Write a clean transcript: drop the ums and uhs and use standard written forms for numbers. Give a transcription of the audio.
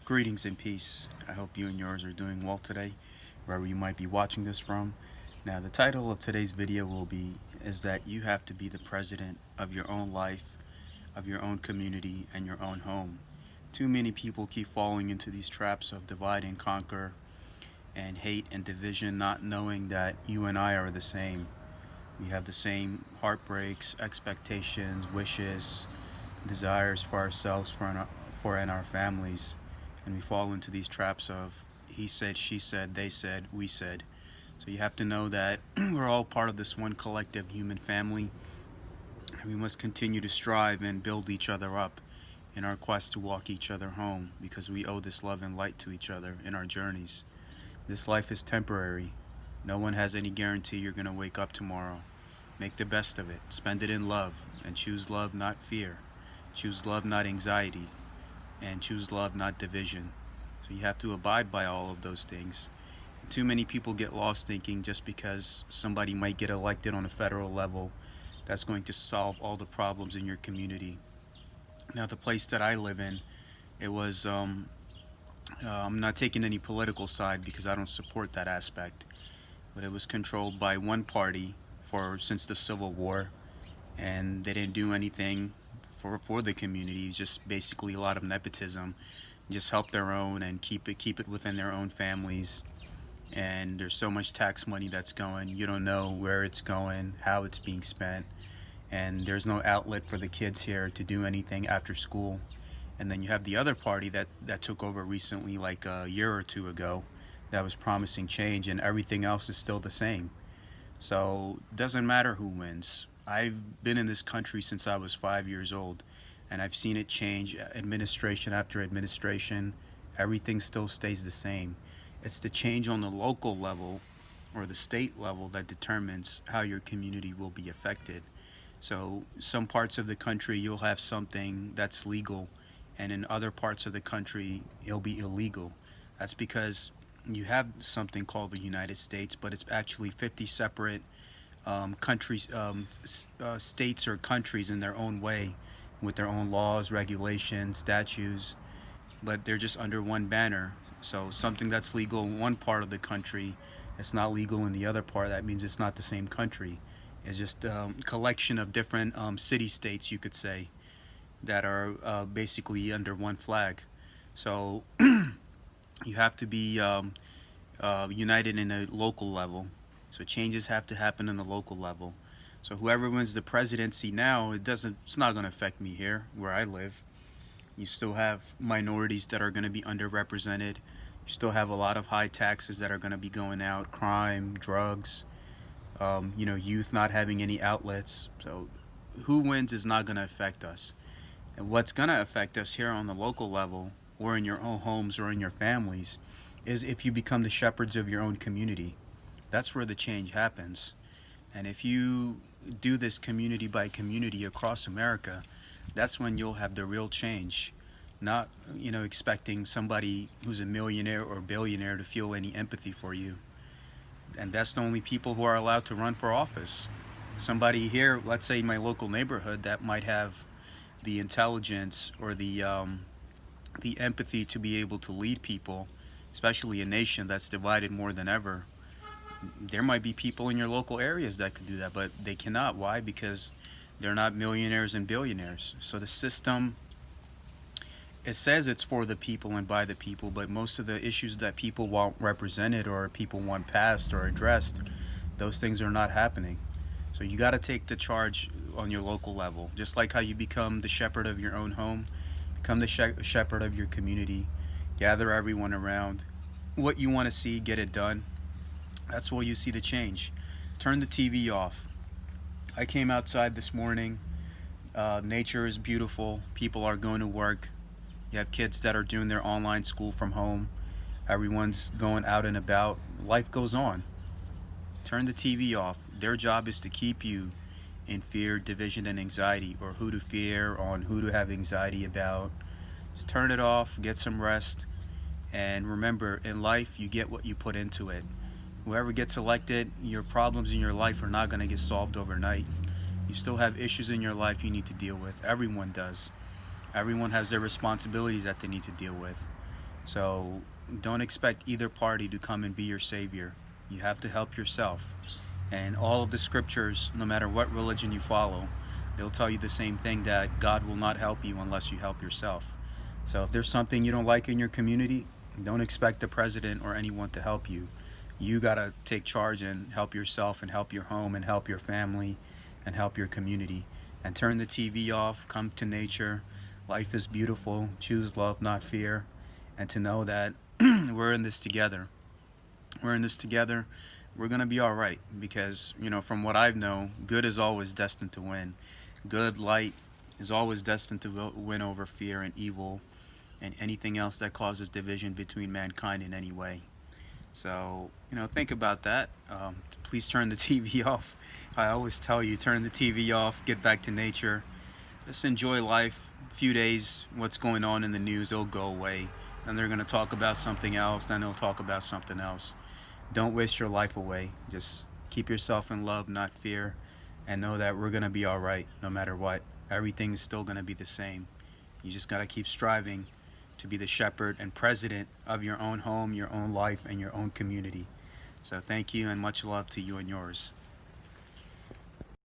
Greetings and peace. I hope you and yours are doing well today, wherever you might be watching this from. Now, the title of today's video is that you have to be the president of your own life, of your own community, and your own home. Too many people keep falling into these traps of divide and conquer and hate and division, not knowing that you and I are the same. We have the same heartbreaks, expectations, wishes, desires for ourselves, and our families, and we fall into these traps of he said, she said, they said, we said. So you have to know that we're all part of this one collective human family, and we must continue to strive and build each other up in our quest to walk each other home, because we owe this love and light to each other in our journeys. This life is temporary. No one has any guarantee you're going to wake up tomorrow. Make the best of it. Spend it in love, and choose love, not fear. Choose love, not anxiety, and choose love, not division. So you have to abide by all of those things. Too many people get lost thinking just because somebody might get elected on a federal level, that's going to solve all the problems in your community. Now, the place that I live in, it was, I'm not taking any political side because I don't support that aspect, but it was controlled by one party since the Civil War, and they didn't do anything for the community. It's just basically a lot of nepotism, just help their own and keep it within their own families. And there's so much tax money that's going, you don't know where it's going, how it's being spent, and there's no outlet for the kids here to do anything after school. And then you have the other party that took over recently, like a year or two ago, that was promising change, and everything else is still the same. So it doesn't matter who wins. I've been in this country since I was 5 years old, and I've seen it change administration after administration. Everything still stays the same. It's the change on the local level or the state level that determines how your community will be affected. So some parts of the country you'll have something that's legal, and in other parts of the country it'll be illegal. That's because you have something called the United States, but it's actually 50 separate countries, states or countries in their own way, with their own laws, regulations, statutes, but they're just under one banner. So something that's legal in one part of the country, it's not legal in the other part. That means it's not the same country. It's just a collection of different city-states, you could say, that are basically under one flag. So you have to be united in a local level. So changes have to happen on the local level. So whoever wins the presidency now, it's not going to affect me here where I live. You still have minorities that are going to be underrepresented. You still have a lot of high taxes that are going to be going out, crime, drugs, youth not having any outlets. So who wins is not going to affect us. And what's going to affect us here on the local level, or in your own homes or in your families, is if you become the shepherds of your own community. That's where the change happens. And if you do this community by community across America, that's when you'll have the real change. Not, expecting somebody who's a millionaire or billionaire to feel any empathy for you. And that's the only people who are allowed to run for office. Somebody here, let's say my local neighborhood, that might have the intelligence or the empathy to be able to lead people, especially a nation that's divided more than ever. There might be people in your local areas that could do that, but they cannot. Why? Because they're not millionaires and billionaires. So the system, it says it's for the people and by the people, but most of the issues that people want represented or people want passed or addressed, those things are not happening. So you got to take the charge on your local level. Just like how you become the shepherd of your own home, become the shepherd of your community. Gather everyone around. What you want to see, get it done. That's where you see the change. Turn the TV off. I came outside this morning. Nature is beautiful. People are going to work. You have kids that are doing their online school from home. Everyone's going out and about. Life goes on. Turn the TV off. Their job is to keep you in fear, division, and anxiety, or who to fear, on who to have anxiety about. Just turn it off, get some rest, and remember, in life, you get what you put into it. Whoever gets elected, your problems in your life are not going to get solved overnight. You still have issues in your life you need to deal with. Everyone does. Everyone has their responsibilities that they need to deal with. So don't expect either party to come and be your savior. You have to help yourself. And all of the scriptures, no matter what religion you follow, they'll tell you the same thing, that God will not help you unless you help yourself. So if there's something you don't like in your community, don't expect the president or anyone to help you. You got to take charge and help yourself and help your home and help your family and help your community. And turn the TV off, come to nature. Life is beautiful. Choose love, not fear. And to know that we're in this together. We're in this together. We're going to be all right, because, from what I know, good is always destined to win. Good light is always destined to win over fear and evil and anything else that causes division between mankind in any way. So, think about that. Please turn the TV off. I always tell you, turn the TV off, get back to nature. Just enjoy life. A few days, what's going on in the news, it'll go away. Then they're going to talk about something else, then they'll talk about something else. Don't waste your life away. Just keep yourself in love, not fear, and know that we're going to be all right no matter what. Everything is still going to be the same. You just got to keep striving to be the shepherd and president of your own home, your own life, and your own community. So thank you, and much love to you and yours.